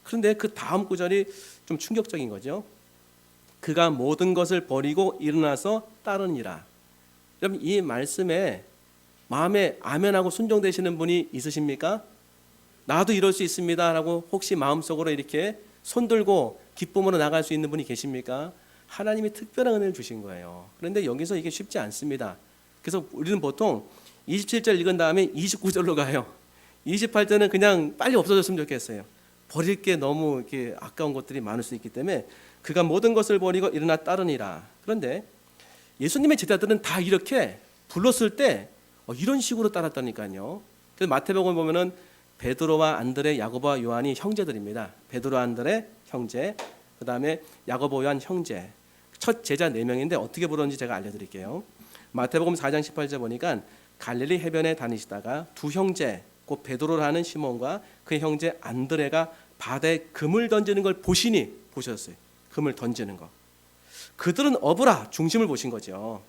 그런데 그 다음 구절이 좀 충격적인 거죠. 그가 모든 것을 버리고 일어나서 따르니라. 여러분, 이 말씀에 마음에 아멘하고 순종되시는 분이 있으십니까? 나도 이럴 수 있습니다 라고 혹시 마음속으로 이렇게 손들고 기쁨으로 나갈 수 있는 분이 계십니까? 하나님이 특별한 은혜를 주신 거예요. 그런데 여기서 이게 쉽지 않습니다. 그래서 우리는 보통 27절 읽은 다음에 29절로 가요. 28절은 그냥 빨리 없어졌으면 좋겠어요. 버릴 게 너무 이렇게 아까운 것들이 많을 수 있기 때문에 그가 모든 것을 버리고 일어나 따르니라. 그런데 예수님의 제자들은 다 이렇게 불렀을 때 이런 식으로 따랐다니까요. 그래서 마태복음 보면은 베드로와 안드레, 야고보와 요한이 형제들입니다. 베드로, 안드레 형제, 그 다음에 야고보, 요한 형제. 첫 제자 4명인데 어떻게 부르는지 제가 알려드릴게요. 마태복음 4장 18절 보니까 갈릴리 해변에 다니시다가 두 형제, 곧 베드로라는 시몬과 그 형제 안드레가 바다에 금을 던지는 걸 보셨어요. 금을 던지는 거. 그들은 어부라, 중심을 보신 거죠.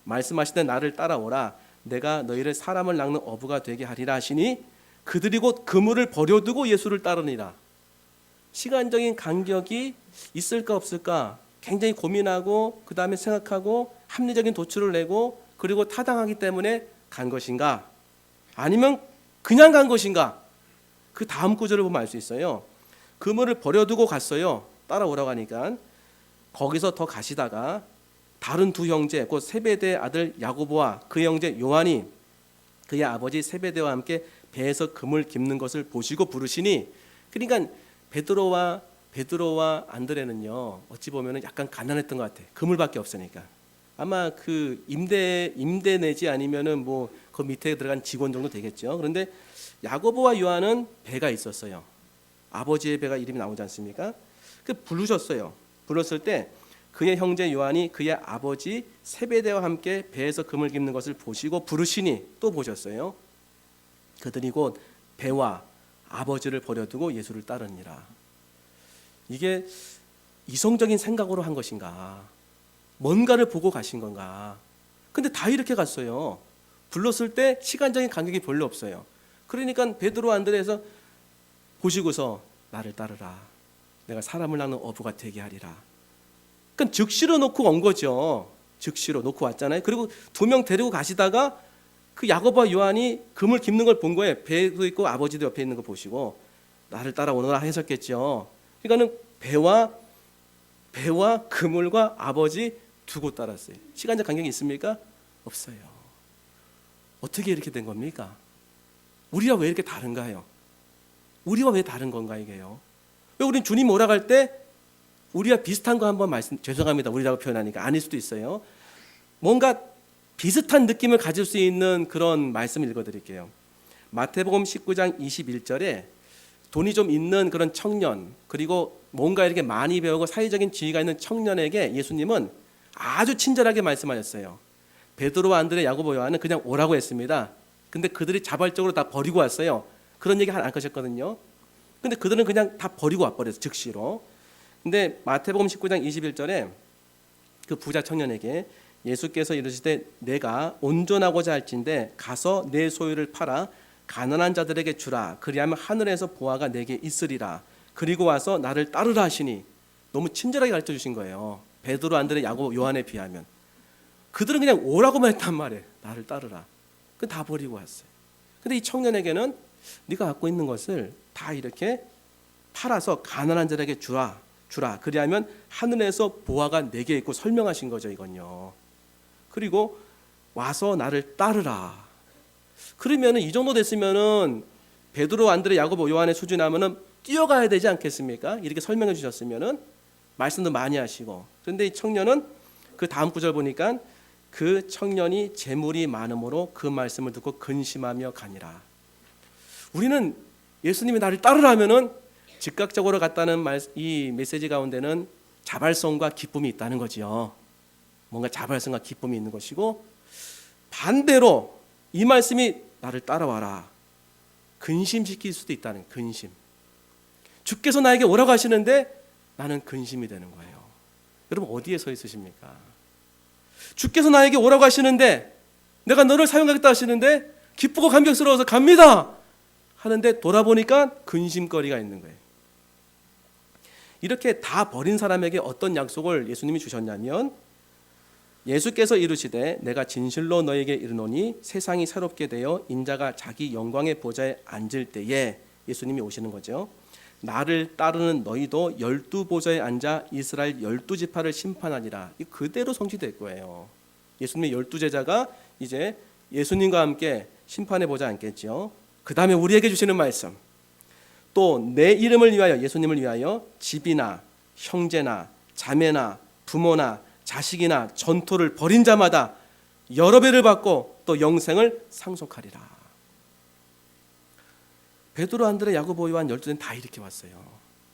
말씀하시되 나를 따라오라, 내가 너희를 사람을 낚는 어부가 되게 하리라 하시니 그들이 곧 그물을 버려두고 예수를 따르니라. 시간적인 간격이 있을까 없을까 굉장히 고민하고 그 다음에 생각하고 합리적인 도출을 내고 그리고 타당하기 때문에 간 것인가, 아니면 그냥 간 것인가. 그 다음 구절을 보면 알 수 있어요. 그물을 버려두고 갔어요. 따라오라고 하니까. 거기서 더 가시다가 다른 두 형제, 곧 세베대의 아들 야고보와 그 형제 요한이 그의 아버지 세베대와 함께 배에서 금을 깁는 것을 보시고 부르시니, 그러니까 베드로와 안드레는요, 어찌 보면 약간 가난했던 것 같아. 그물밖에 없으니까. 아마 그 임대 내지 아니면은 뭐 그 밑에 들어간 직원 정도 되겠죠. 그런데 야고보와 요한은 배가 있었어요. 아버지의 배가 이름이 나오지 않습니까? 그 부르셨어요. 불렀을 때 그의 형제 요한이 그의 아버지 세베대와 함께 배에서 금을 깁는 것을 보시고 부르시니 또 보셨어요. 그들이 곧 배와 아버지를 버려두고 예수를 따르니라. 이게 이성적인 생각으로 한 것인가, 뭔가를 보고 가신 건가. 근데 다 이렇게 갔어요. 불렀을 때 시간적인 간격이 별로 없어요. 그러니까 베드로, 안드레에서 보시고서 나를 따르라, 내가 사람을 낚는 어부가 되게 하리라. 그러니까 즉시로 놓고 온 거죠. 즉시로 놓고 왔잖아요. 그리고 2명 데리고 가시다가 그 야고보와 요한이 금을 깁는 걸 본 거예요. 배도 있고 아버지도 옆에 있는 거 보시고 나를 따라오너라 하셨겠죠. 그러니까는 배와 그물과 아버지 두고 따랐어요. 시간적 간격이 있습니까? 없어요. 어떻게 이렇게 된 겁니까? 우리와 왜 이렇게 다른가요? 우리와 왜 다른 건가 이게요? 왜 우리는 주님 오라갈 때 우리와 비슷한 거 한번 죄송합니다. 우리라고 표현하니까 아닐 수도 있어요. 뭔가 비슷한 느낌을 가질 수 있는 그런 말씀을 읽어드릴게요. 마태복음 19장 21절에 돈이 좀 있는 그런 청년, 그리고 뭔가 이렇게 많이 배우고 사회적인 지위가 있는 청년에게 예수님은 아주 친절하게 말씀하셨어요. 베드로와 안드레, 야고보, 요한은 그냥 오라고 했습니다. 근데 그들이 자발적으로 다 버리고 왔어요. 그런 얘기 안 하셨거든요. 근데 그들은 그냥 다 버리고 와버렸어요. 즉시로. 근데 마태복음 19장 21절에 그 부자 청년에게 예수께서 이르시되 내가 온전하고자 할진대 가서 내 소유를 팔아 가난한 자들에게 주라. 그리하면 하늘에서 보화가 내게 있으리라. 그리고 와서 나를 따르라 하시니. 너무 친절하게 가르쳐 주신 거예요. 베드로, 안드레, 야고보, 요한에 비하면. 그들은 그냥 오라고만 했단 말이에요. 나를 따르라. 그 다 버리고 왔어요. 근데 이 청년에게는 네가 갖고 있는 것을 다 이렇게 팔아서 가난한 자들에게 주라. 그리하면 하늘에서 보화가 내게 있고 설명하신 거죠, 이건요. 그리고 와서 나를 따르라. 그러면은 이 정도 됐으면은 베드로, 안드레, 야고보, 요한의 수준하면은 뛰어가야 되지 않겠습니까? 이렇게 설명해 주셨으면은 말씀도 많이 하시고. 그런데 이 청년은 그 다음 구절 보니까 그 청년이 재물이 많음으로 그 말씀을 듣고 근심하며 가니라. 우리는 예수님이 나를 따르라면은 즉각적으로 갔다는 이 메시지 가운데는 자발성과 기쁨이 있다는 거지요. 뭔가 자발성과 기쁨이 있는 것이고, 반대로 이 말씀이 나를 따라와라, 근심시킬 수도 있다는 근심. 주께서 나에게 오라고 하시는데 나는 근심이 되는 거예요. 여러분 어디에 서 있으십니까? 주께서 나에게 오라고 하시는데 내가 너를 사용하겠다 하시는데 기쁘고 감격스러워서 갑니다 하는데 돌아보니까 근심거리가 있는 거예요. 이렇게 다 버린 사람에게 어떤 약속을 예수님이 주셨냐면, 예수께서 이르시되 내가 진실로 너에게 이르노니 세상이 새롭게 되어 인자가 자기 영광의 보좌에 앉을 때에, 예수님이 오시는 거죠. 나를 따르는 너희도 12보좌에 앉아 이스라엘 12지파를 심판하리라. 이 그대로 성취될 거예요. 예수님의 12제자가 이제 예수님과 함께 심판에 보좌에 앉겠죠. 그 다음에 우리에게 주시는 말씀, 또 내 이름을 위하여, 예수님을 위하여 집이나 형제나 자매나 부모나 자식이나 전토를 벌인 자마다 여러 배를 받고 또 영생을 상속하리라. 베드로, 안드레, 야고보, 요한 12는 다 이렇게 왔어요.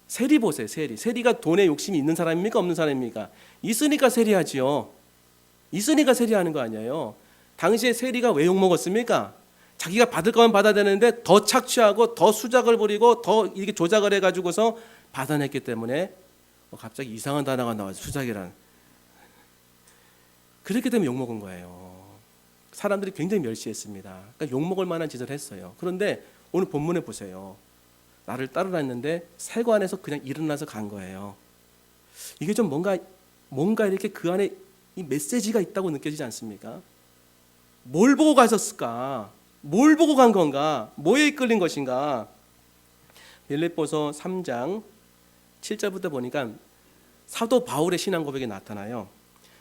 세리 보세요. 세리가 돈에 욕심이 있는 사람입니까 없는 사람입니까? 있으니까 세리하지요. 있으니까 세리하는 거 아니에요. 당시에 세리가 왜 욕먹었습니까? 자기가 받을 거면 받아야 되는데 더 착취하고 더 수작을 부리고 더 이렇게 조작을 해가지고서 받아냈기 때문에 갑자기 이상한 단어가 나와서 수작이라는, 그렇게 되면 욕먹은 거예요. 사람들이 굉장히 멸시했습니다. 그러니까 욕먹을 만한 짓을 했어요. 그런데 오늘 본문에 보세요. 나를 따르라 했는데 세관에서 그냥 일어나서 간 거예요. 이게 좀 뭔가 이렇게 그 안에 이 메시지가 있다고 느껴지지 않습니까? 뭘 보고 가셨을까? 뭘 보고 간 건가? 뭐에 이끌린 것인가? 빌립보서 3장 7절부터 보니까 사도 바울의 신앙 고백이 나타나요.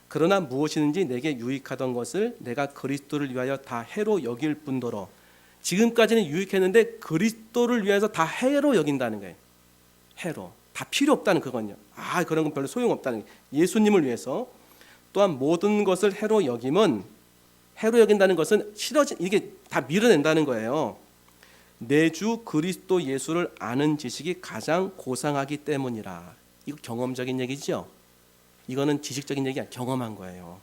그러나 무엇이든지 내게 유익하던 것을 내가 그리스도를 위하여 다 해로 여길 뿐더러, 지금까지는 유익했는데 그리스도를 위해서 다 해로 여긴다는 거예요. 해로. 다 필요 없다는 그건요. 그런 건 별로 소용없다는 거예요. 예수님을 위해서. 또한 모든 것을 해로 여김은, 해로 여긴다는 것은 이게 다 밀어낸다는 거예요. 내 주 그리스도 예수를 아는 지식이 가장 고상하기 때문이라. 이거 경험적인 얘기죠. 이거는 지식적인 얘기 아니라 경험한 거예요.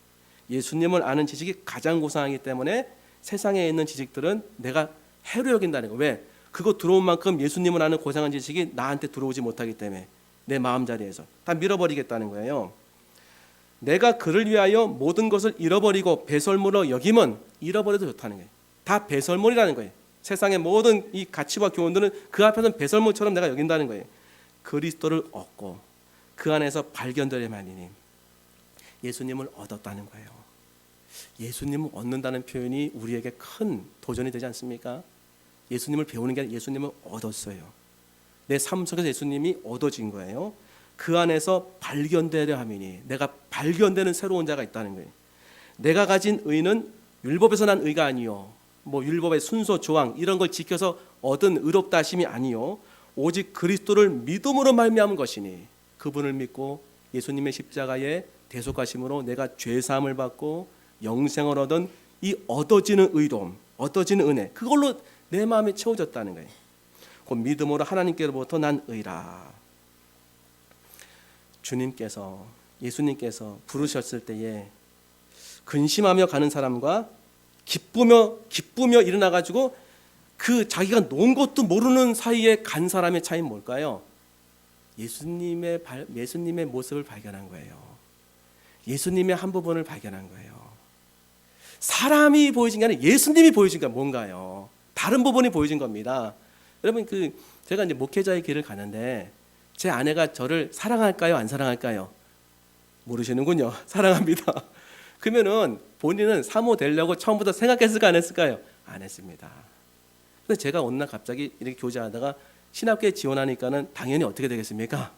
예수님을 아는 지식이 가장 고상하기 때문에 세상에 있는 지식들은 내가 해로 여긴다는 거예요. 왜? 그거 들어온 만큼 예수님을 아는 고상한 지식이 나한테 들어오지 못하기 때문에 내 마음자리에서 다 밀어버리겠다는 거예요. 내가 그를 위하여 모든 것을 잃어버리고 배설물로 여김은, 잃어버려도 좋다는 거예요. 다 배설물이라는 거예요. 세상의 모든 이 가치와 교훈들은 그 앞에서는 배설물처럼 내가 여긴다는 거예요. 그리스도를 얻고 그 안에서 발견되려만이니 예수님을 얻었다는 거예요. 예수님을 얻는다는 표현이 우리에게 큰 도전이 되지 않습니까? 예수님을 배우는 게 아니라 예수님을 얻었어요. 내 삶 속에서 예수님이 얻어진 거예요. 그 안에서 발견되려 함이니, 내가 발견되는 새로운 자가 있다는 거예요. 내가 가진 의는 율법에서 난 의가 아니요, 율법의 순서 조항 이런 걸 지켜서 얻은 의롭다 하심이 아니요, 오직 그리스도를 믿음으로 말미암은 것이니, 그분을 믿고 예수님의 십자가의 대속하심으로 내가 죄 사함을 받고 영생을 얻은 이 얻어지는 의로움, 얻어지는 은혜, 그걸로 내 마음이 채워졌다는 거예요. 그 믿음으로 하나님께로부터 난 의라. 주님께서, 예수님께서 부르셨을 때에 근심하며 가는 사람과 기쁘며 일어나 가지고 그 자기가 놓은 것도 모르는 사이에 간 사람의 차이는 뭘까요? 예수님의 모습을 발견한 거예요. 예수님의 한 부분을 발견한 거예요. 사람이 보여진 게 아니라 예수님이 보여진 게 뭔가요? 다른 부분이 보여진 겁니다. 여러분, 제가 이제 목회자의 길을 가는데 제 아내가 저를 사랑할까요, 안 사랑할까요? 모르시는군요. 사랑합니다. 그러면은 본인은 사모 되려고 처음부터 생각했을까 안 했을까요? 안 했습니다. 근데 제가 어느 날 갑자기 이렇게 교제하다가 신학교에 지원하니까는 당연히 어떻게 되겠습니까?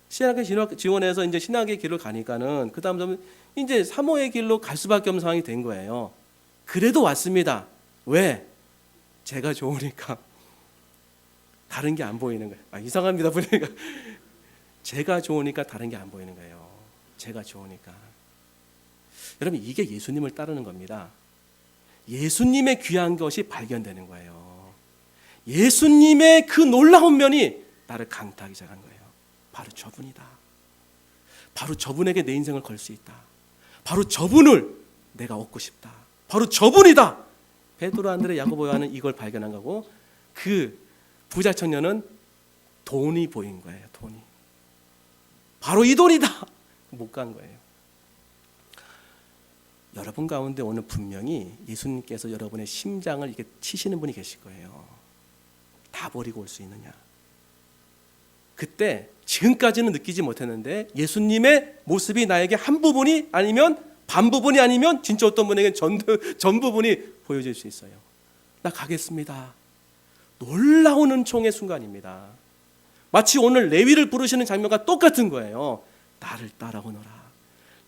신학교 지원해서 이제 신학의 길을 가니까는 그 다음부터는 이제 사모의 길로 갈 수밖에 없는 상황이 된 거예요. 그래도 왔습니다. 왜? 제가 좋으니까. 다른 게 안 보이는 거예요. 이상합니다. 보니까 제가 좋으니까 다른 게 안 보이는 거예요. 제가 좋으니까. 여러분, 이게 예수님을 따르는 겁니다. 예수님의 귀한 것이 발견되는 거예요. 예수님의 그 놀라운 면이 나를 강타하기 시작한 거예요. 바로 저분이다. 바로 저분에게 내 인생을 걸 수 있다. 바로 저분을 내가 얻고 싶다. 바로 저분이다. 베드로, 안드레, 야고보, 요한은 이걸 발견한 거고, 그 부자 청년은 돈이 보인 거예요. 돈이. 바로 이 돈이다. 못 간 거예요. 여러분 가운데 오늘 분명히 예수님께서 여러분의 심장을 이렇게 치시는 분이 계실 거예요. 다 버리고 올 수 있느냐? 그때 지금까지는 느끼지 못했는데 예수님의 모습이 나에게 한 부분이 아니면 반 부분이 아니면 진짜 어떤 분에게는 전 부분이 보여질 수 있어요. 나 가겠습니다. 놀라운 은총의 순간입니다. 마치 오늘 레위를 부르시는 장면과 똑같은 거예요. 나를 따라오너라.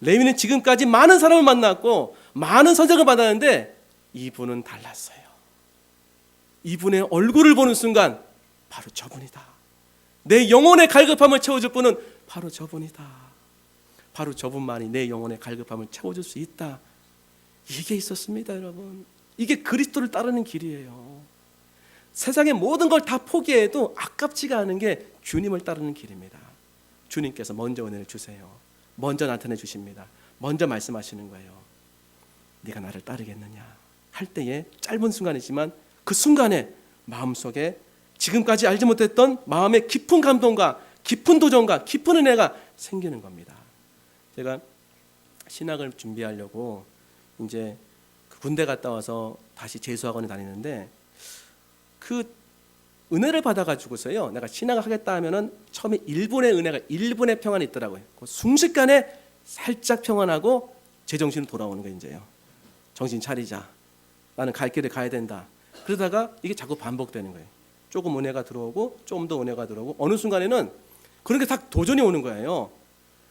레위는 지금까지 많은 사람을 만났고 많은 선택을 받았는데 이분은 달랐어요. 이분의 얼굴을 보는 순간 바로 저분이다. 내 영혼의 갈급함을 채워줄 분은 바로 저분이다. 바로 저분만이 내 영혼의 갈급함을 채워줄 수 있다. 이게 있었습니다, 여러분. 이게 그리스도를 따르는 길이에요. 세상의 모든 걸 다 포기해도 아깝지가 않은 게 주님을 따르는 길입니다. 주님께서 먼저 은혜를 주세요. 먼저 나타내 주십니다. 먼저 말씀하시는 거예요. 네가 나를 따르겠느냐 할 때에 짧은 순간이지만 그 순간에 마음속에 지금까지 알지 못했던 마음의 깊은 감동과 깊은 도전과 깊은 은혜가 생기는 겁니다. 제가 신학을 준비하려고 이제 군대 갔다 와서 다시 재수학원에 다니는데 그 은혜를 받아가지고서요, 내가 신학을 하겠다 하면은 처음에 1분의 은혜가 1분의 평안이 있더라고요. 그 순식간에 살짝 평안하고 제정신으로 돌아오는 거예요. 이제요. 정신 차리자. 나는 갈 길을 가야 된다. 그러다가 이게 자꾸 반복되는 거예요. 조금 은혜가 들어오고 좀 더 은혜가 들어오고 어느 순간에는 그런 게 다 도전이 오는 거예요.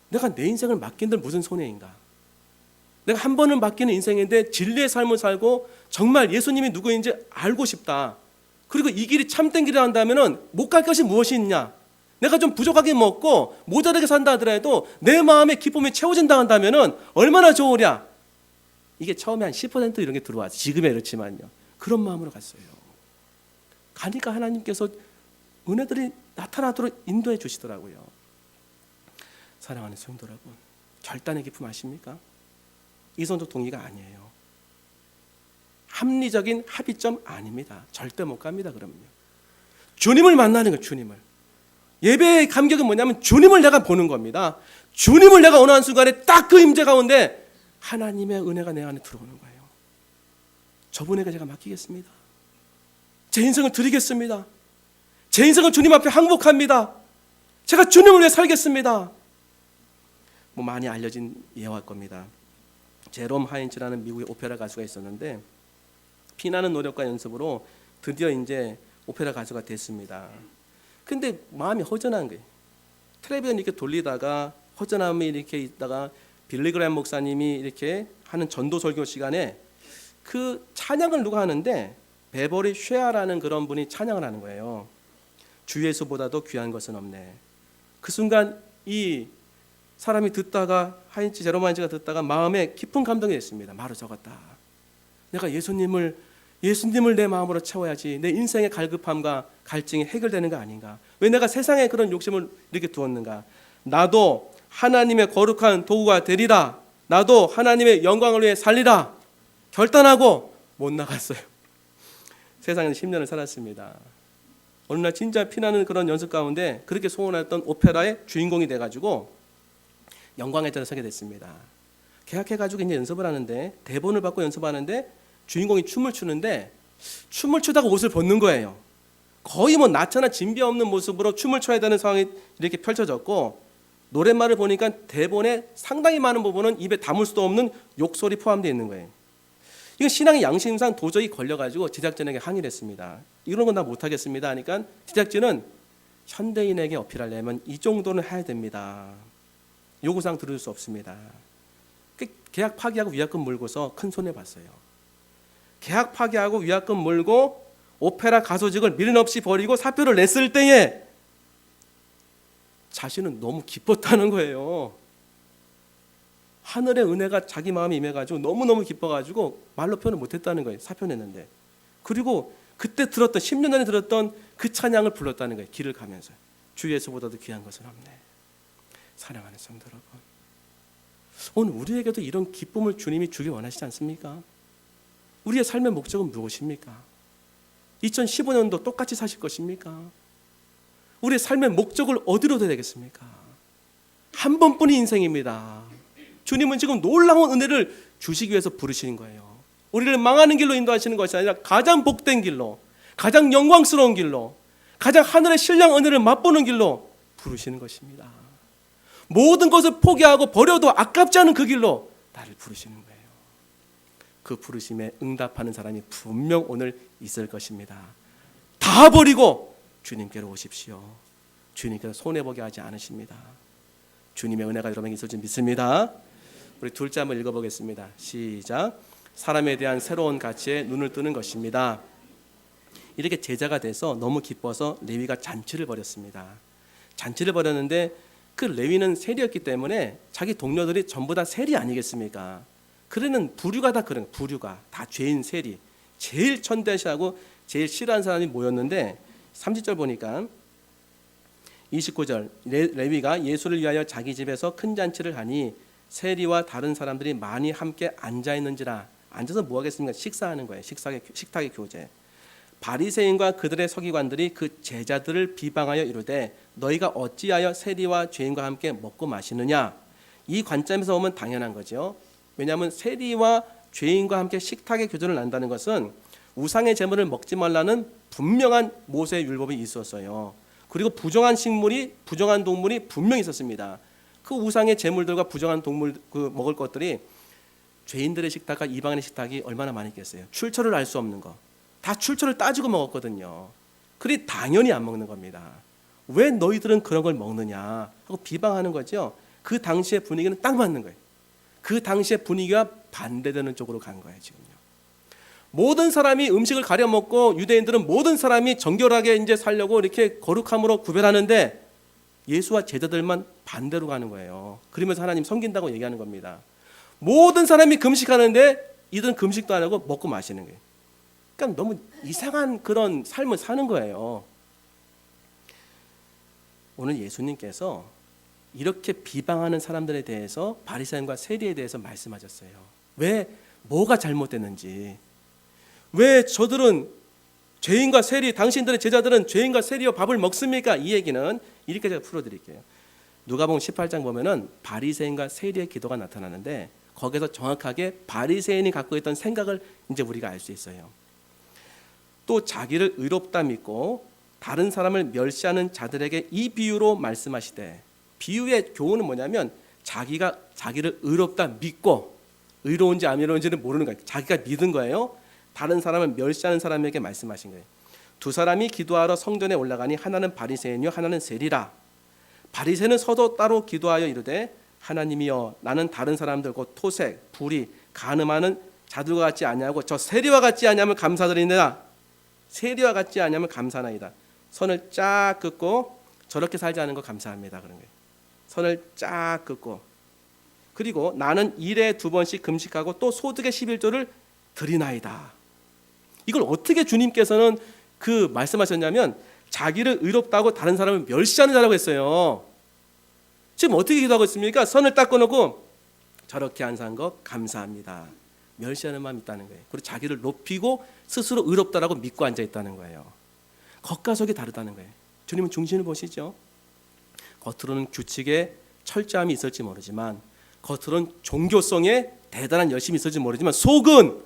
내가 내 인생을 맡긴들 무슨 손해인가? 내가 한 번은 맡기는 인생인데 진리의 삶을 살고 정말 예수님이 누구인지 알고 싶다. 그리고 이 길이 참된 길이라 한다면 못 갈 것이 무엇이 있냐? 내가 좀 부족하게 먹고 모자르게 산다 하더라도 내 마음의 기쁨이 채워진다 한다면 얼마나 좋으랴? 이게 처음에 한 10% 이런 게 들어와서 지금에 그렇지만요. 그런 마음으로 갔어요. 가니까 하나님께서 은혜들이 나타나도록 인도해 주시더라고요. 사랑하는 성도 여러분, 결단의 기쁨 아십니까? 이성적 동의가 아니에요. 합리적인 합의점 아닙니다. 절대 못 갑니다. 그러면요. 주님을 만나는 거예요. 주님을. 예배의 감격은 뭐냐면 주님을 내가 보는 겁니다. 주님을 내가 어느 한순간에 딱 그 임재 가운데 하나님의 은혜가 내 안에 들어오는 거예요. 저분에게 제가 맡기겠습니다. 제 인생을 드리겠습니다. 제 인생은 주님 앞에 항복합니다. 제가 주님을 위해 살겠습니다. 뭐 많이 알려진 예화일 겁니다. 제롬 하인츠라는 미국의 오페라 가수가 있었는데 피나는 노력과 연습으로 드디어 이제 오페라 가수가 됐습니다. 근데 마음이 허전한 거예요. 텔레비전 이렇게 돌리다가 허전함이 이렇게 있다가 빌리 그레이엄 목사님이 이렇게 하는 전도 설교 시간에 그 찬양을 누가 하는데 베버리 쉐아라는 그런 분이 찬양을 하는 거예요. 주 예수보다도 귀한 것은 없네. 그 순간 이 사람이 듣다가 제롬 하인츠가 듣다가 마음에 깊은 감동이 됐습니다. 말을 적었다. 내가 예수님을 내 마음으로 채워야지 내 인생의 갈급함과 갈증이 해결되는 거 아닌가? 왜 내가 세상에 그런 욕심을 이렇게 두었는가? 나도 하나님의 거룩한 도구가 되리라. 나도 하나님의 영광을 위해 살리라. 결단하고 못 나갔어요. 세상에서 10년을 살았습니다. 어느 날 진짜 피나는 그런 연습 가운데 그렇게 소원했던 오페라의 주인공이 돼가지고 영광의 자리에 서게 됐습니다. 계약해가지고 이제 연습을 하는데 대본을 받고 연습하는데 주인공이 춤을 추는데 춤을 추다가 옷을 벗는 거예요. 거의 뭐 나처나 진비 없는 모습으로 춤을 춰야 되는 상황이 이렇게 펼쳐졌고 노랫말을 보니까 대본에 상당히 많은 부분은 입에 담을 수도 없는 욕설이 포함되어 있는 거예요. 이건 신앙의 양심상 도저히 걸려가지고 제작진에게 항의를 했습니다. 이런 건 나 못하겠습니다 하니까 제작진은 현대인에게 어필하려면 이 정도는 해야 됩니다. 요구사항 들을 수 없습니다. 계약 파기하고 위약금 물고서 큰 손해 봤어요. 계약 파기하고 위약금 물고 오페라 가수직을 미련 없이 버리고 사표를 냈을 때에 자신은 너무 기뻤다는 거예요. 하늘의 은혜가 자기 마음에 임해가지고 너무너무 기뻐가지고 말로 표현을 못했다는 거예요. 사표 냈는데. 그리고 그때 들었던 10년 전에 들었던 그 찬양을 불렀다는 거예요. 길을 가면서. 주 예수보다도 귀한 것은 없네. 사랑하는 성도 여러분, 오늘 우리에게도 이런 기쁨을 주님이 주길 원하시지 않습니까? 우리의 삶의 목적은 무엇입니까? 2015년도 똑같이 사실 것입니까? 우리의 삶의 목적을 어디로 둬야 되겠습니까? 한 번뿐인 인생입니다. 주님은 지금 놀라운 은혜를 주시기 위해서 부르시는 거예요. 우리를 망하는 길로 인도하시는 것이 아니라 가장 복된 길로, 가장 영광스러운 길로, 가장 하늘의 신령 은혜를 맛보는 길로 부르시는 것입니다. 모든 것을 포기하고 버려도 아깝지 않은 그 길로 나를 부르시는 거예요. 그 부르심에 응답하는 사람이 분명 오늘 있을 것입니다. 다 버리고 주님께로 오십시오. 주님께서 손해보게 하지 않으십니다. 주님의 은혜가 여러분에게 있을 줄 믿습니다. 우리 둘째 한번 읽어보겠습니다. 시작. 사람에 대한 새로운 가치에 눈을 뜨는 것입니다. 이렇게 제자가 돼서 너무 기뻐서 레위가 잔치를 벌였습니다. 잔치를 벌였는데 그 레위는 세리였기 때문에 자기 동료들이 전부 다 세리 아니겠습니까? 그러는 부류가 다 그런 부류가 다 죄인 세리, 제일 천대시하고 제일 싫어하는 사람이 모였는데 30절 보니까 29절 레위가 예수를 위하여 자기 집에서 큰 잔치를 하니 세리와 다른 사람들이 많이 함께 앉아 있는지라. 앉아서 뭐 하겠습니까? 식사하는 거예요. 식탁의 교제. 바리새인과 그들의 서기관들이 그 제자들을 비방하여 이르되 너희가 어찌하여 세리와 죄인과 함께 먹고 마시느냐. 이 관점에서 보면 당연한 거죠. 왜냐하면 세리와 죄인과 함께 식탁의 교제를 난다는 것은 우상의 제물을 먹지 말라는 분명한 모세의 율법이 있었어요. 그리고 부정한 식물이 부정한 동물이 분명히 있었습니다. 그 우상의 제물들과 부정한 동물 그 먹을 것들이 죄인들의 식탁과 이방인의 식탁이 얼마나 많이 있겠어요. 출처를 알 수 없는 거. 다 출처를 따지고 먹었거든요. 그리 당연히 안 먹는 겁니다. 왜 너희들은 그런 걸 먹느냐 하고 비방하는 거죠. 그 당시의 분위기는 딱 맞는 거예요. 그 당시의 분위기와 반대되는 쪽으로 간 거예요. 지금요. 모든 사람이 음식을 가려 먹고 유대인들은 모든 사람이 정결하게 이제 살려고 이렇게 거룩함으로 구별하는데 예수와 제자들만 반대로 가는 거예요. 그러면서 하나님 섬긴다고 얘기하는 겁니다. 모든 사람이 금식하는데 이들은 금식도 안 하고 먹고 마시는 거예요. 그러니까 너무 이상한 그런 삶을 사는 거예요. 오늘 예수님께서 이렇게 비방하는 사람들에 대해서 바리새인과 세리에 대해서 말씀하셨어요. 왜 뭐가 잘못됐는지, 왜 저들은 죄인과 세리, 당신들의 제자들은 죄인과 세리와 밥을 먹습니까? 이 얘기는 이렇게 제가 풀어드릴게요. 누가복음 18장 보면은 바리새인과 세리의 기도가 나타나는데 거기서 정확하게 바리새인이 갖고 있던 생각을 이제 우리가 알 수 있어요. 또 자기를 의롭다 믿고 다른 사람을 멸시하는 자들에게 이 비유로 말씀하시되, 비유의 교훈은 뭐냐면 자기가 자기를 의롭다 믿고 의로운지 안 의로운지는 모르는 거예요. 자기가 믿은 거예요. 다른 사람을 멸시하는 사람에게 말씀하신 거예요. 두 사람이 기도하러 성전에 올라가니 하나는 바리새인이요 하나는 세리라. 바리새인은 서로 따로 기도하여 이르되 하나님이여 나는 다른 사람들 곧 토색, 불의, 간음하는 자들과 같지 아니하고 저 세리와 같지 아니하면 감사드리니라. 세리와 같지 아니하면 감사나이다. 선을 쫙 긋고 저렇게 살지 않은 거 감사합니다. 그런 거예요. 선을 쫙 긋고, 그리고 나는 일에 2번씩 금식하고 또 소득의 11조를 드리나이다. 이걸 어떻게 주님께서는 그 말씀하셨냐면 자기를 의롭다고 다른 사람을 멸시하는 자라고 했어요. 지금 어떻게 기도하고 있습니까? 선을 딱 꺼놓고 저렇게 안 산 거 감사합니다. 멸시하는 마음이 있다는 거예요. 그리고 자기를 높이고 스스로 의롭다라고 믿고 앉아 있다는 거예요. 겉과 속이 다르다는 거예요. 주님은 중심을 보시죠. 겉으로는 규칙에 철저함이 있을지 모르지만, 겉으로는 종교성에 대단한 열심이 있을지 모르지만 속은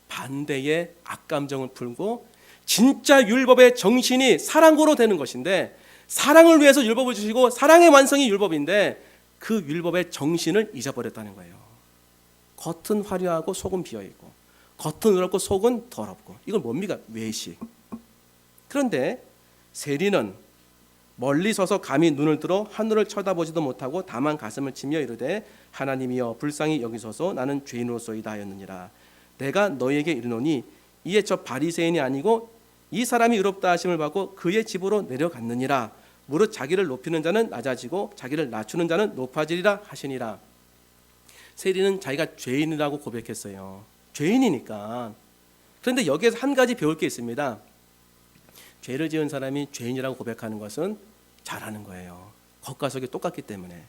반대의 악감정을 풀고 진짜 율법의 정신이 사랑으로 되는 것인데, 사랑을 위해서 율법을 주시고 사랑의 완성이 율법인데 그 율법의 정신을 잊어버렸다는 거예요. 겉은 화려하고 속은 비어있고, 겉은 의롭고 속은 더럽고, 이건 뭡니까? 외식. 그런데 세리는 멀리 서서 감히 눈을 들어 하늘을 쳐다보지도 못하고 다만 가슴을 치며 이르되 하나님이여 불쌍히 여기소서 나는 죄인으로소이다 하였느니라. 내가 너희에게 이르노니 이에 저 바리새인이 아니고 이 사람이 의롭다 하심을 받고 그의 집으로 내려갔느니라. 무릇 자기를 높이는 자는 낮아지고 자기를 낮추는 자는 높아지리라 하시니라. 세리는 자기가 죄인이라고 고백했어요. 죄인이니까. 그런데 여기에서 한 가지 배울 게 있습니다. 죄를 지은 사람이 죄인이라고 고백하는 것은 잘하는 거예요. 겉과 속이 똑같기 때문에.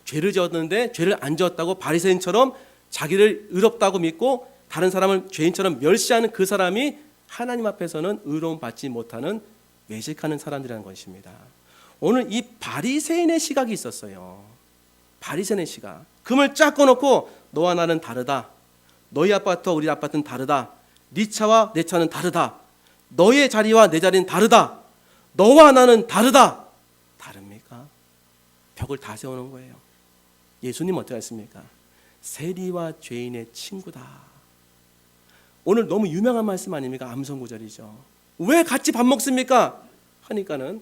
죄를 지었는데 죄를 안 지었다고 바리새인처럼 자기를 의롭다고 믿고 다른 사람을 죄인처럼 멸시하는 그 사람이 하나님 앞에서는 의로움 받지 못하는 외식하는 사람들이라는 것입니다. 오늘 이 바리새인의 시각이 있었어요. 바리새인의 시각. 금을 쫙 꺼놓고 너와 나는 다르다. 너희 아파트와 우리 아파트는 다르다. 네 차와 내 차는 다르다. 너의 자리와 내 자리는 다르다. 너와 나는 다르다. 다릅니까? 벽을 다 세우는 거예요. 예수님 어떻게 했습니까? 세리와 죄인의 친구다. 오늘 너무 유명한 말씀 아닙니까? 암송구절이죠. 왜 같이 밥 먹습니까? 하니까는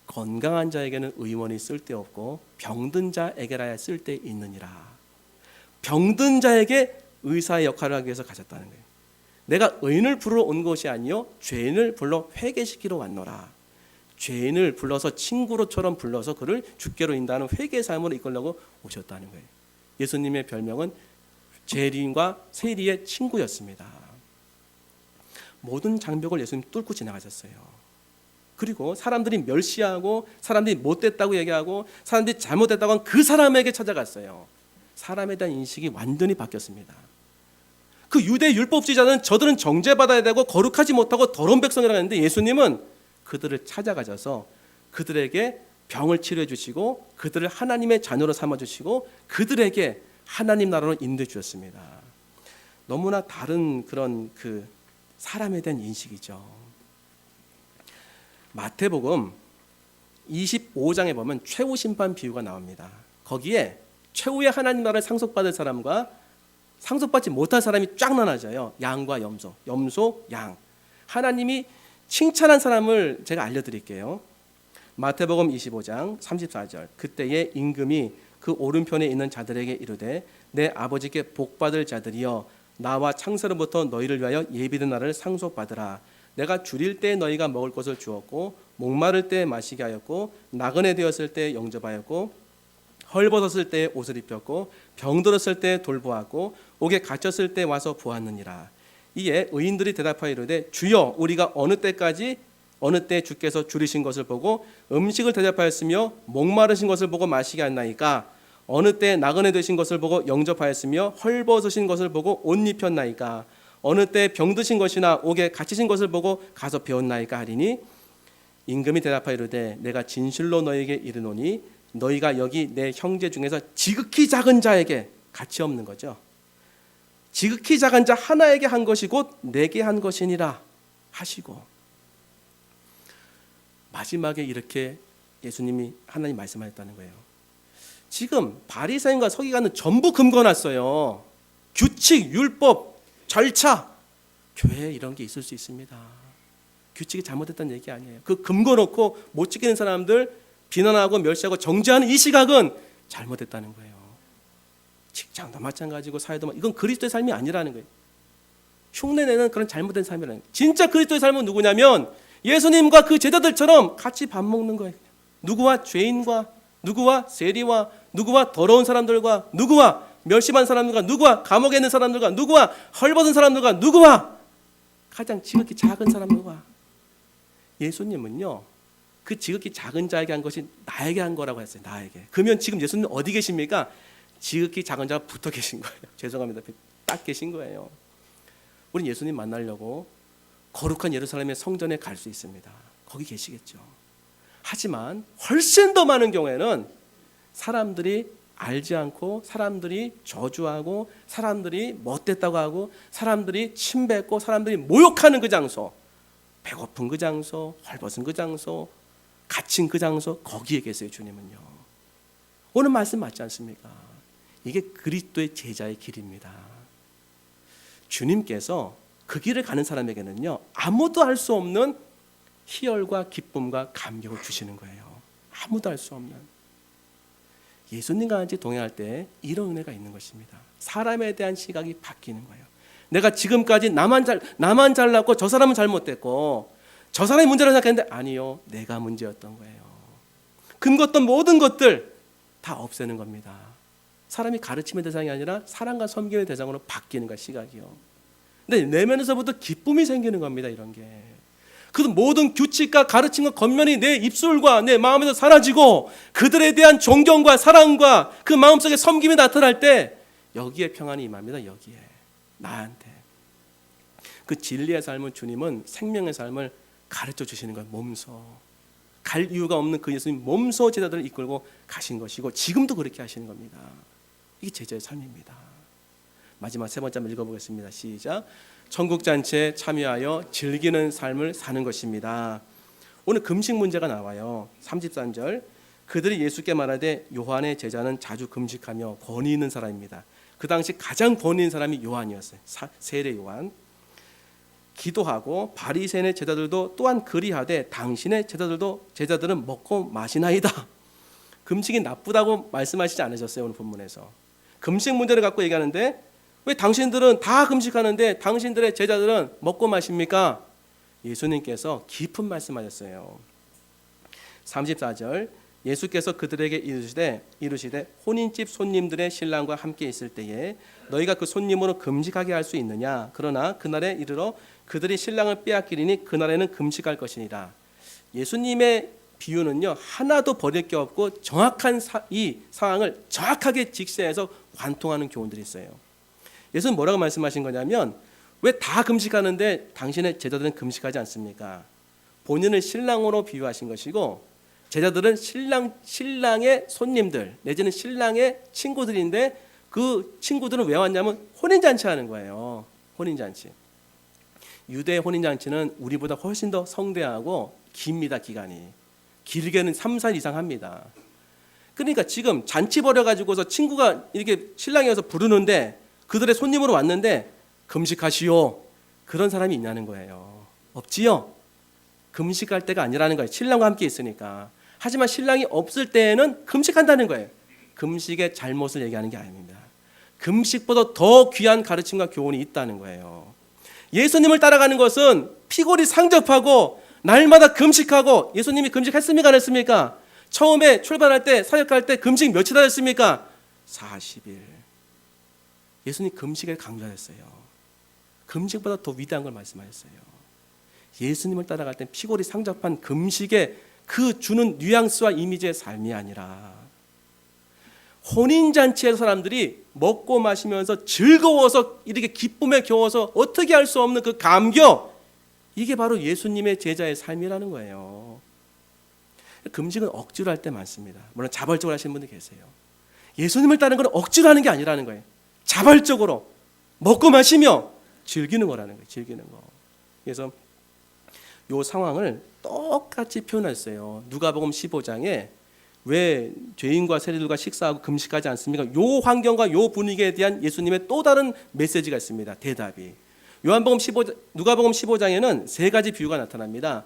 건강한 자에게는 의원이 쓸데없고 병든 자에게라야 쓸데있느니라. 병든 자에게 의사의 역할을 하기 위해서 가셨다는 거예요. 내가 의인을 부르러 온 것이 아니요 죄인을 불러 회개시키러 왔노라. 죄인을 불러서 친구로처럼 불러서 그를 주께로 인도하는 회개의 삶으로 이끌려고 오셨다는 거예요. 예수님의 별명은 죄인과 세리의 친구였습니다. 모든 장벽을 예수님 뚫고 지나가셨어요. 그리고 사람들이 멸시하고 사람들이 못됐다고 얘기하고 사람들이 잘못됐다고 한 그 사람에게 찾아갔어요. 사람에 대한 인식이 완전히 바뀌었습니다. 그 유대 율법주의자는 저들은 정죄받아야 되고 거룩하지 못하고 더러운 백성이라고 했는데 예수님은 그들을 찾아가셔서 그들에게 병을 치료해 주시고 그들을 하나님의 자녀로 삼아 주시고 그들에게 하나님 나라로 인도해 주셨습니다. 너무나 다른 그런 그 사람에 대한 인식이죠. 마태복음 25장에 보면 최후 심판 비유가 나옵니다. 거기에 최후의 하나님 나라를 상속받을 사람과 상속받지 못할 사람이 쫙 나눠져요. 양과 염소, 염소, 양. 하나님이 칭찬한 사람을 제가 알려드릴게요. 마태복음 25장 34절. 그때에 임금이 그 오른편에 있는 자들에게 이르되 내 아버지께 복받을 자들이여 나와 창세로부터 너희를 위하여 예비된 나라를 상속받으라. 내가 줄일 때 너희가 먹을 것을 주었고 목마를 때 마시게 하였고 나그네 되었을 때 영접하였고 헐벗었을 때 옷을 입혔고 병들었을 때 돌보았고 옥에 갇혔을 때 와서 보았느니라. 이에 의인들이 대답하여 이르되 주여 우리가 어느 때 주께서 줄이신 것을 보고 음식을 대접하였으며 목마르신 것을 보고 마시게 했나이까? 어느 때 나그네 되신 것을 보고 영접하였으며 헐벗으신 것을 보고 옷 입혔나이까? 어느 때 병드신 것이나 옥에 갇히신 것을 보고 가서 배웠나이까 하리니 임금이 대답하여 이르되 내가 진실로 너희에게 이르노니 너희가 여기 내 형제 중에서 지극히 작은 자에게 가치 없는 거죠. 지극히 작은 자 하나에게 한 것이 곧 내게 한 것이니라 하시고 마지막에 이렇게 예수님이 하나님 말씀하셨다는 거예요. 지금 바리새인과 서기관은 전부 금거놨어요. 규칙, 율법, 절차. 교회에 이런 게 있을 수 있습니다. 규칙이 잘못됐다는 얘기 아니에요. 그 금거놓고 못 지키는 사람들 비난하고 멸시하고 정죄하는 이 시각은 잘못됐다는 거예요. 직장도 마찬가지고 사회도 이건 그리스도의 삶이 아니라는 거예요. 흉내내는 그런 잘못된 삶이라는 거예요. 진짜 그리스도의 삶은 누구냐면 예수님과 그 제자들처럼 같이 밥 먹는 거예요. 누구와 죄인과 누구와 세리와 누구와 더러운 사람들과 누구와 멸시받은 사람들과 누구와 감옥에 있는 사람들과 누구와 헐벗은 사람들과 누구와 가장 지극히 작은 사람들과 예수님은요 그 지극히 작은 자에게 한 것이 나에게 한 거라고 했어요. 나에게. 그러면 지금 예수님 어디 계십니까? 지극히 작은 자가 붙어 계신 거예요. 죄송합니다. 딱 계신 거예요. 우린 예수님 만나려고 거룩한 예루살렘의 성전에 갈 수 있습니다. 거기 계시겠죠. 하지만 훨씬 더 많은 경우에는 사람들이 알지 않고 사람들이 저주하고 사람들이 못됐다고 하고 사람들이 침뱉고 사람들이 모욕하는 그 장소, 배고픈 그 장소, 헐벗은 그 장소, 갇힌 그 장소, 거기에 계세요. 주님은요. 오늘 말씀 맞지 않습니까? 이게 그리스도의 제자의 길입니다. 주님께서 그 길을 가는 사람에게는요 아무도 알 수 없는 희열과 기쁨과 감격을 주시는 거예요. 아무도 알 수 없는. 예수님과 같이 동행할 때 이런 은혜가 있는 것입니다. 사람에 대한 시각이 바뀌는 거예요. 내가 지금까지 나만 잘났고 저 사람은 잘못됐고 저 사람이 문제라고 생각했는데 아니요, 내가 문제였던 거예요. 금걷던 모든 것들 다 없애는 겁니다. 사람이 가르침의 대상이 아니라 사랑과 섬김의 대상으로 바뀌는 거야, 시각이요. 근데 내면에서부터 기쁨이 생기는 겁니다. 이런 게. 그 모든 규칙과 가르침과 겉면이 내 입술과 내 마음에서 사라지고 그들에 대한 존경과 사랑과 그 마음속에 섬김이 나타날 때 여기에 평안이 임합니다. 여기에. 나한테. 그 진리의 삶을 주님은 생명의 삶을 가르쳐 주시는 거예요. 몸소. 갈 이유가 없는 그 예수님 몸소 제자들을 이끌고 가신 것이고 지금도 그렇게 하시는 겁니다. 이게 제자의 삶입니다. 마지막 세 번째 한번 읽어보겠습니다. 시작. 천국잔치에 참여하여 즐기는 삶을 사는 것입니다. 오늘 금식 문제가 나와요. 33절. 그들이 예수께 말하되 요한의 제자는 자주 금식하며 권위 있는 사람입니다. 그 당시 가장 권위 있는 사람이 요한이었어요. 세례 요한. 기도하고 바리새인의 제자들도 또한 그리하되 당신의 제자들은 먹고 마시나이다. 금식이 나쁘다고 말씀하시지 않으셨어요, 오늘 본문에서. 금식 문제를 갖고 얘기하는데 왜 당신들은 다 금식하는데 당신들의 제자들은 먹고 마십니까? 예수님께서 깊은 말씀하셨어요. 34절. 예수께서 그들에게 이르시되 혼인집 손님들의 신랑과 함께 있을 때에 너희가 그 손님으로 금식하게 할 수 있느냐? 그러나 그날에 이르러 그들이 신랑을 빼앗기리니 그날에는 금식할 것이니라. 예수님의 비유는요, 하나도 버릴 게 없고 정확한 이 상황을 정확하게 직시해서 관통하는 교훈들이 있어요. 예수는 뭐라고 말씀하신 거냐면 왜 다 금식하는데 당신의 제자들은 금식하지 않습니까? 본인을 신랑으로 비유하신 것이고 제자들은 신랑의 손님들 내지는 신랑의 친구들인데 그 친구들은 왜 왔냐면 혼인잔치 하는 거예요. 혼인잔치. 유대 혼인잔치는 우리보다 훨씬 더 성대하고 깁니다. 기간이. 길게는 3, 4일 이상 합니다. 그러니까 지금 잔치 벌여가지고서 친구가 이렇게 신랑이 와서 부르는데 그들의 손님으로 왔는데 금식하시오. 그런 사람이 있냐는 거예요. 없지요. 금식할 때가 아니라는 거예요. 신랑과 함께 있으니까. 하지만 신랑이 없을 때에는 금식한다는 거예요. 금식의 잘못을 얘기하는 게 아닙니다. 금식보다 더 귀한 가르침과 교훈이 있다는 거예요. 예수님을 따라가는 것은 피골이 상접하고 날마다 금식하고 예수님이 금식했습니까? 안 했습니까? 처음에 출발할 때 사역할 때 금식 며칠 하셨습니까? 40일. 예수님 금식을 강조하셨어요. 금식보다 더 위대한 걸 말씀하셨어요. 예수님을 따라갈 때 피골이 상접한 금식의 그 주는 뉘앙스와 이미지의 삶이 아니라 혼인잔치에서 사람들이 먹고 마시면서 즐거워서 이렇게 기쁨에 겨워서 어떻게 할 수 없는 그 감격, 이게 바로 예수님의 제자의 삶이라는 거예요. 금식은 억지로 할 때 많습니다. 물론 자발적으로 하시는 분들 계세요. 예수님을 따르는 건 억지로 하는 게 아니라는 거예요. 자발적으로 먹고 마시며 즐기는 거라는 거예요. 즐기는 거. 그래서 이 상황을 똑같이 표현했어요. 누가복음 15장에 왜 죄인과 세리들과 식사하고 금식하지 않습니까? 이 환경과 이 분위기에 대한 예수님의 또 다른 메시지가 있습니다. 대답이. 누가복음 15장에는 세 가지 비유가 나타납니다.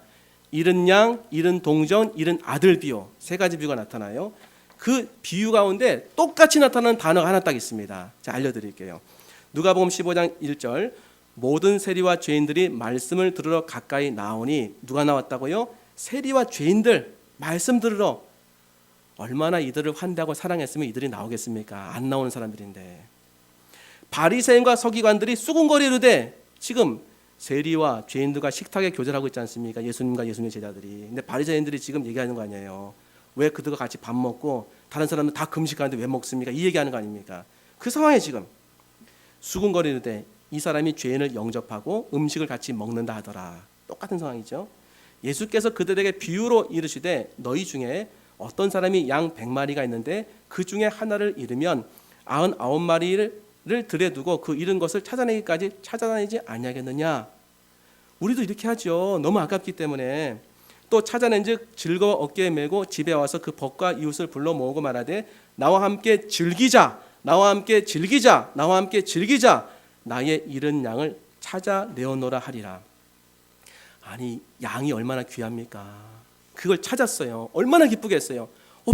잃은 양, 잃은 동전, 잃은 아들 비유. 세 가지 비유가 나타나요. 그 비유 가운데 똑같이 나타나는 단어가 하나 딱 있습니다. 자, 알려드릴게요. 누가복음 15장 1절. 모든 세리와 죄인들이 말씀을 들으러 가까이 나오니 누가 나왔다고요? 세리와 죄인들 말씀 들으러. 얼마나 이들을 환대하고 사랑했으면 이들이 나오겠습니까? 안 나오는 사람들인데. 바리새인과 서기관들이 수군거리르되 지금 세리와 죄인들과 식탁에 교제하고 있지 않습니까? 예수님과 예수님의 제자들이. 근데 바리새인들이 지금 얘기하는 거 아니에요. 왜 그들과 같이 밥 먹고 다른 사람은 다 금식하는데 왜 먹습니까? 이 얘기하는 거 아닙니까? 그 상황에 지금 수군거리르되 이 사람이 죄인을 영접하고 음식을 같이 먹는다 하더라. 똑같은 상황이죠. 예수께서 그들에게 비유로 이르시되 너희 중에 어떤 사람이 양 100마리가 있는데 그 중에 하나를 잃으면 99마리를 들에 두고 그 잃은 것을 찾아내기까지 찾아다니지 아니하겠느냐. 우리도 이렇게 하죠. 너무 아깝기 때문에. 또 찾아낸즉 즐거워 어깨에 메고 집에 와서 그 벗과 이웃을 불러 모으고 말하되 나와 함께 즐기자. 나와 함께 즐기자. 나와 함께 즐기자. 나의 잃은 양을 찾아내어노라 하리라. 아니, 양이 얼마나 귀합니까? 그걸 찾았어요. 얼마나 기쁘겠어요.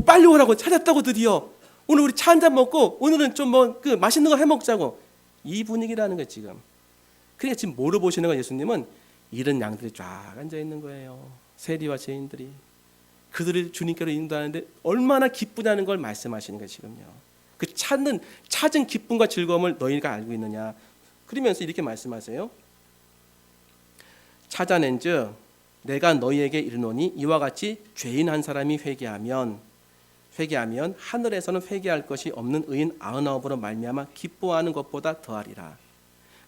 빨리 오라고, 찾았다고 드디어. 오늘 우리 차 한잔 먹고 오늘은 좀 그 맛있는 거 해 먹자고. 이 분위기라는 거예요 지금. 그러니까 지금 뭐로 보시는 거예요? 예수님은 잃은 양들이 쫙 앉아 있는 거예요. 세리와 죄인들이. 그들을 주님께로 인도하는데 얼마나 기쁘다는 걸 말씀하시는 거예요 지금요. 그 찾은 기쁨과 즐거움을 너희가 알고 있느냐. 그러면서 이렇게 말씀하세요. 찾아낸즉 내가 너희에게 이르노니 이와 같이 죄인 한 사람이 회개하면 하늘에서는 회개할 것이 없는 의인 99으로 말미암아 기뻐하는 것보다 더하리라.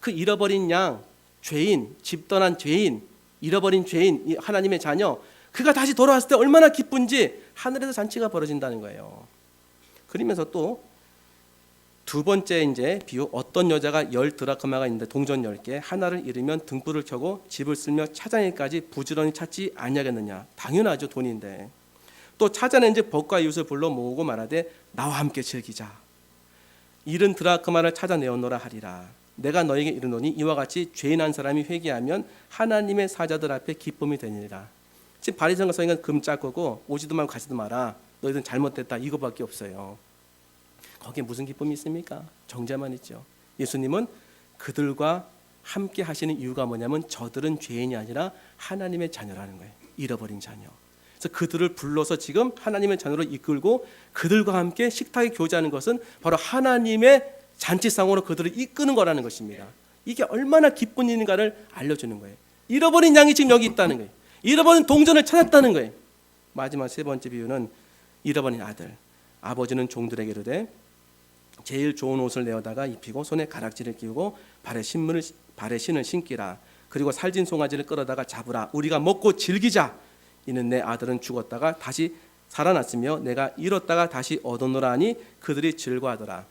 그 잃어버린 양, 죄인, 집 떠난 죄인, 잃어버린 죄인, 하나님의 자녀, 그가 다시 돌아왔을 때 얼마나 기쁜지 하늘에서 잔치가 벌어진다는 거예요. 그러면서 또 두 번째 이제 비유, 어떤 여자가 10드라크마가 있는데 동전 10개 하나를 잃으면 등불을 켜고 집을 쓸며 찾아내기까지 부지런히 찾지 아니하겠느냐. 당연하죠. 돈인데. 또 찾아낸 즉 벗과 이웃을 불러 모으고 말하되 나와 함께 즐기자. 잃은 드라크마를 찾아내었노라 하리라. 내가 너에게 이르노니 이와 같이 죄인 한 사람이 회개하면 하나님의 사자들 앞에 기쁨이 되니라. 지금 바리새인과 서기관은 금 짝고 오지도 말고 가지도 마라. 너희들은 잘못됐다. 이거밖에 없어요. 거기에 무슨 기쁨이 있습니까? 정죄만 있죠. 예수님은 그들과 함께 하시는 이유가 뭐냐면 저들은 죄인이 아니라 하나님의 자녀라는 거예요. 잃어버린 자녀. 그래서 그들을 불러서 지금 하나님의 자녀로 이끌고 그들과 함께 식탁에 교제하는 것은 바로 하나님의 잔치상으로 그들을 이끄는 거라는 것입니다. 이게 얼마나 기쁜 일인가를 알려주는 거예요. 잃어버린 양이 지금 여기 있다는 거예요. 잃어버린 동전을 찾았다는 거예요. 마지막 세 번째 비유는 잃어버린 아들. 아버지는 종들에게 이르되 제일 좋은 옷을 내어다가 입히고 손에 가락지를 끼우고 발에 신을 신기라. 그리고 살진 송아지를 끌어다가 잡으라. 우리가 먹고 즐기자. 이는 내 아들은 죽었다가 다시 살아났으며 내가 잃었다가 다시 얻었노라 하니 그들이 즐거워하더라.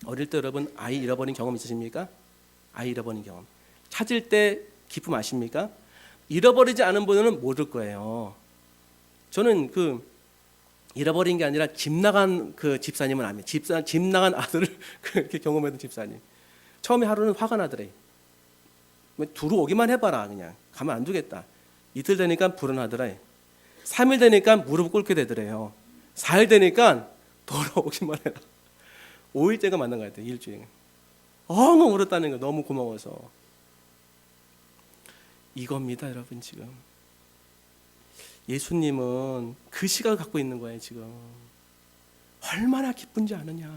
어릴 때 여러분 아이 잃어버린 경험 있으십니까? 아이 잃어버린 경험. 찾을 때 기쁨 아십니까? 잃어버리지 않은 분은 모를 거예요. 저는 잃어버린 게 아니라 집 나간 그 집사님은 압니다. 집 나간 아들을 그렇게 경험했던 집사님. 처음에 하루는 화가 나더래. 두루 오기만 해봐라. 그냥 가만 안 두겠다. 이틀 되니까 불안하더라. 3일 되니까 무릎 꿇게 되더래요. 4일 되니까 돌아오기만 해라. 5일째가 만난 것 같아요. 일주일. 엉엉 울었다는 거 너무 고마워서. 이겁니다, 여러분. 지금 예수님은 그 시각을 갖고 있는 거예요. 지금 얼마나 기쁜지 아느냐.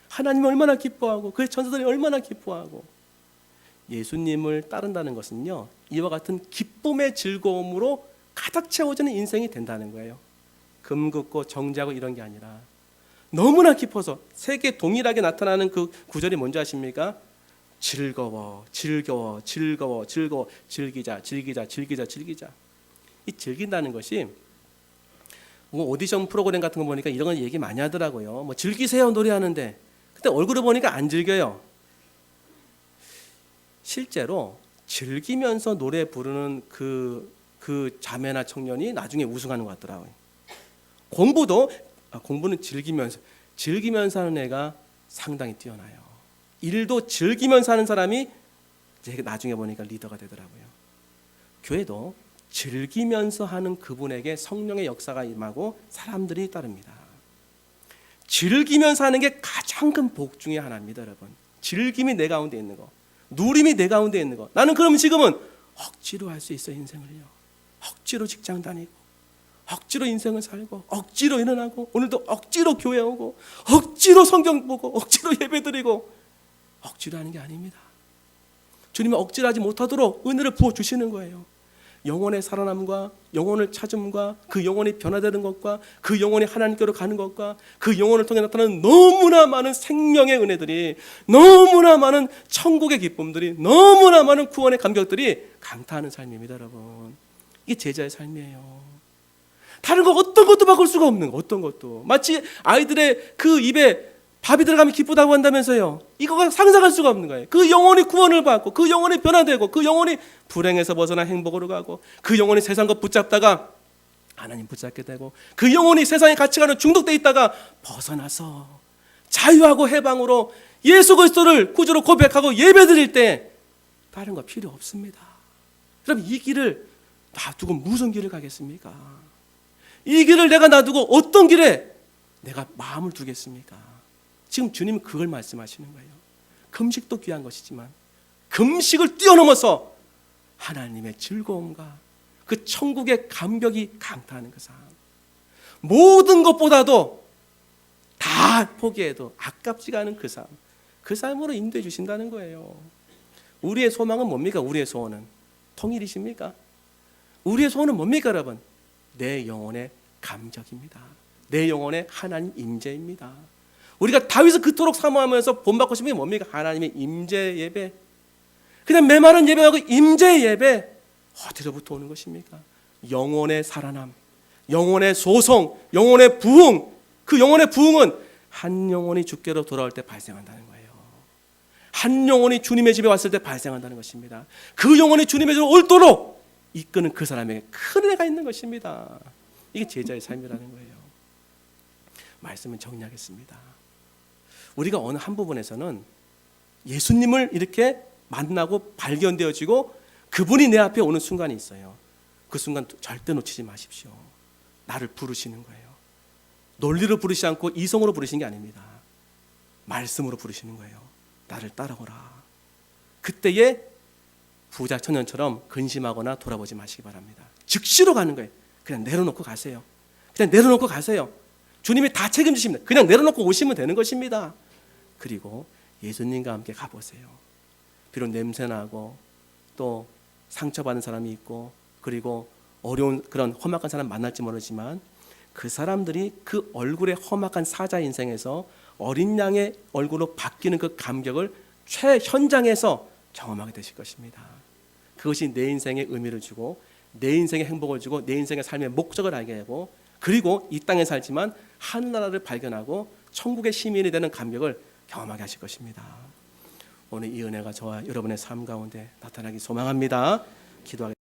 하나님이 얼마나 기뻐하고 그 천사들이 얼마나 기뻐하고. 예수님을 따른다는 것은요, 이와 같은 기쁨의 즐거움으로 가득 채워지는 인생이 된다는 거예요. 금긋고 정죄하고 이런 게 아니라 너무나 기뻐서 세계 동일하게 나타나는 그 구절이 뭔지 아십니까? 즐거워, 즐거워, 즐거워, 즐거워, 즐기자, 즐기자, 즐기자, 즐기자. 이 즐긴다는 것이 뭐 오디션 프로그램 같은 거 보니까 이런 거 얘기 많이 하더라고요. 뭐 즐기세요 노래하는데, 근데 얼굴을 보니까 안 즐겨요. 실제로 즐기면서 노래 부르는 그 자매나 청년이 나중에 우승하는 것 같더라고요. 공부는 즐기면서 하는 애가 상당히 뛰어나요. 일도 즐기면서 하는 사람이 나중에 보니까 리더가 되더라고요. 교회도 즐기면서 하는 그분에게 성령의 역사가 임하고 사람들이 따릅니다. 즐기면서 하는 게 가장 큰 복 중에 하나입니다, 여러분. 즐김이 내 가운데 있는 거, 누림이 내 가운데 있는 거. 나는 그러면 지금은 억지로 할 수 있어. 인생을요, 억지로 직장 다니고, 억지로 인생을 살고, 억지로 일어나고, 오늘도 억지로 교회 오고, 억지로 성경 보고, 억지로 예배드리고, 억지로 하는 게 아닙니다. 주님은 억지로 하지 못하도록 은혜를 부어주시는 거예요. 영혼의 살아남과 영혼을 찾음과 그 영혼이 변화되는 것과 그 영혼이 하나님께로 가는 것과 그 영혼을 통해 나타나는 너무나 많은 생명의 은혜들이, 너무나 많은 천국의 기쁨들이, 너무나 많은 구원의 감격들이 강타하는 삶입니다, 여러분. 이게 제자의 삶이에요. 다른 거 어떤 것도 바꿀 수가 없는 거, 어떤 것도. 마치 아이들의 그 입에 밥이 들어가면 기쁘다고 한다면서요. 이거가 상상할 수가 없는 거예요. 그 영혼이 구원을 받고, 그 영혼이 변화되고, 그 영혼이 불행에서 벗어나 행복으로 가고, 그 영혼이 세상과 붙잡다가 하나님 붙잡게 되고, 그 영혼이 세상의 가치관에 중독돼 있다가 벗어나서 자유하고 해방으로 예수 그리스도를 구주로 고백하고 예배드릴 때 다른 거 필요 없습니다. 그럼 이 길을 놔두고 무슨 길을 가겠습니까? 이 길을 내가 놔두고 어떤 길에 내가 마음을 두겠습니까? 지금 주님은 그걸 말씀하시는 거예요. 금식도 귀한 것이지만 금식을 뛰어넘어서 하나님의 즐거움과 그 천국의 감격이 강타하는 그 삶, 모든 것보다도 다 포기해도 아깝지가 않은 그 삶, 그 삶으로 인도해 주신다는 거예요. 우리의 소망은 뭡니까? 우리의 소원은 통일이십니까? 우리의 소원은 뭡니까, 여러분? 내 영혼의 감격입니다. 내 영혼의 하나님 임재입니다. 우리가 다윗을 그토록 사모하면서 본받고 싶은 게 뭡니까? 하나님의 임재 예배. 그냥 메마른 예배하고 임재 예배, 어디로부터 오는 것입니까? 영혼의 살아남, 영혼의 소송, 영혼의 부흥. 그 영혼의 부흥은 한 영혼이 주께로 돌아올 때 발생한다는 거예요. 한 영혼이 주님의 집에 왔을 때 발생한다는 것입니다. 그 영혼이 주님의 집에 올도록 이끄는 그 사람에게 큰 은혜가 있는 것입니다. 이게 제자의 삶이라는 거예요. 말씀은 정리하겠습니다. 우리가 어느 한 부분에서는 예수님을 이렇게 만나고 발견되어지고 그분이 내 앞에 오는 순간이 있어요. 그 순간 절대 놓치지 마십시오. 나를 부르시는 거예요. 논리로 부르시지 않고 이성으로 부르시는 게 아닙니다. 말씀으로 부르시는 거예요. 나를 따라오라. 그때에 부자 청년처럼 근심하거나 돌아보지 마시기 바랍니다. 즉시로 가는 거예요. 그냥 내려놓고 가세요. 그냥 내려놓고 가세요. 주님이 다 책임지십니다. 그냥 내려놓고 오시면 되는 것입니다. 그리고 예수님과 함께 가보세요. 비록 냄새나고 또 상처받은 사람이 있고 그리고 어려운 그런 험악한 사람 만날지 모르지만 그 사람들이 그 얼굴의 험악한 사자 인생에서 어린 양의 얼굴로 바뀌는 그 감격을 최현장에서 경험하게 되실 것입니다. 그것이 내 인생에 의미를 주고 내 인생에 행복을 주고 내 인생의 삶의 목적을 알게 하고 그리고 이 땅에 살지만 하늘나라를 발견하고 천국의 시민이 되는 감격을 경험하게 하실 것입니다. 오늘 이 은혜가 저와 여러분의 삶 가운데 나타나기 소망합니다. 기도하겠습니다.